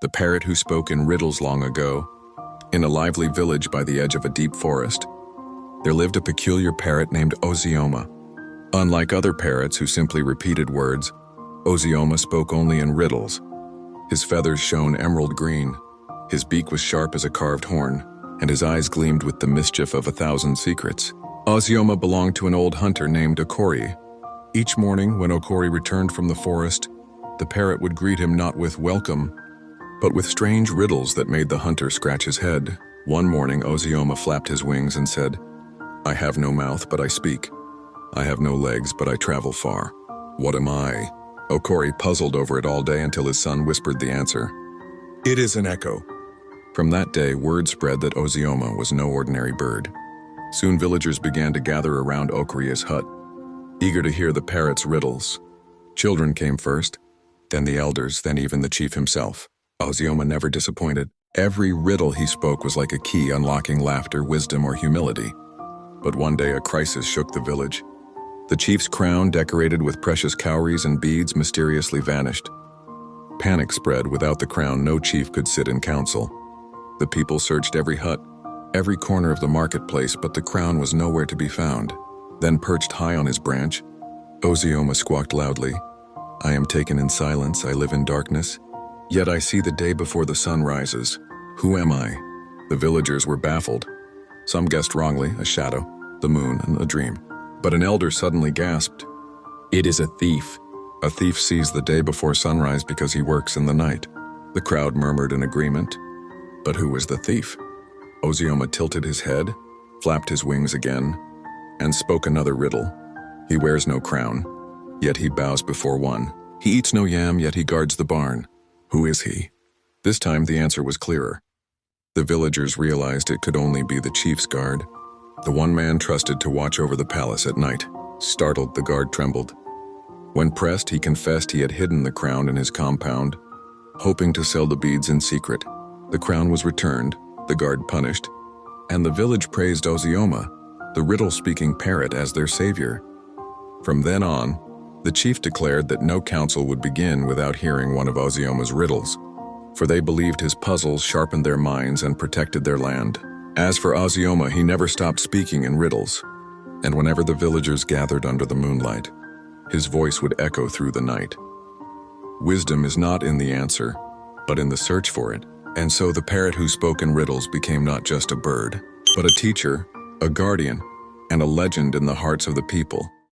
the parrot who spoke in riddles long ago. In a lively village by the edge of a deep forest, there lived a peculiar parrot named Ozioma. Unlike other parrots who simply repeated words, Ozioma spoke only in riddles. His feathers shone emerald green, his beak was sharp as a carved horn, and his eyes gleamed with the mischief of 1,000 secrets. Ozioma belonged to an old hunter named Okori. Each morning, when Okori returned from the forest, the parrot would greet him not with welcome, but with strange riddles that made the hunter scratch his head. One morning, Ozioma flapped his wings and said, "I have no mouth, but I speak. I have no legs, but I travel far. What am I?" Okori puzzled over it all day until his son whispered the answer. "It is an echo." From that day, word spread that Ozioma was no ordinary bird. Soon villagers began to gather around Okori's hut, eager to hear the parrot's riddles. Children came first, then the elders, then even the chief himself. Ozioma never disappointed. Every riddle he spoke was like a key unlocking laughter, wisdom, or humility. But one day a crisis shook the village. The chief's crown, decorated with precious cowries and beads, mysteriously vanished. Panic spread. Without the crown, no chief could sit in council. The people searched every hut, every corner of the marketplace, but the crown was nowhere to be found. Then, perched high on his branch, Ozioma squawked loudly, "I am taken in silence, I live in darkness, yet I see the day before the sun rises. Who am I?" The villagers were baffled. Some guessed wrongly, a shadow, the moon, and a dream. But an elder suddenly gasped, "It is a thief." A thief sees the day before sunrise because he works in the night. The crowd murmured in agreement. But who was the thief? Ozioma tilted his head, flapped his wings again, and spoke another riddle. He wears no crown, yet he bows before one. He eats no yam, yet he guards the barn. Who is he? This time the answer was clearer. The villagers realized it could only be the chief's guard, the one man trusted to watch over the palace at night. Startled, the guard trembled. When pressed, he confessed he had hidden the crown in his compound, hoping to sell the beads in secret. The crown was returned, the guard punished, and the village praised Ozioma, the riddle-speaking parrot, as their savior. From then on, the chief declared that no council would begin without hearing one of Ozioma's riddles, for they believed his puzzles sharpened their minds and protected their land. As for Ozioma, he never stopped speaking in riddles, and whenever the villagers gathered under the moonlight, his voice would echo through the night. Wisdom is not in the answer, but in the search for it. And so the parrot who spoke in riddles became not just a bird, but a teacher, a guardian, and a legend in the hearts of the people.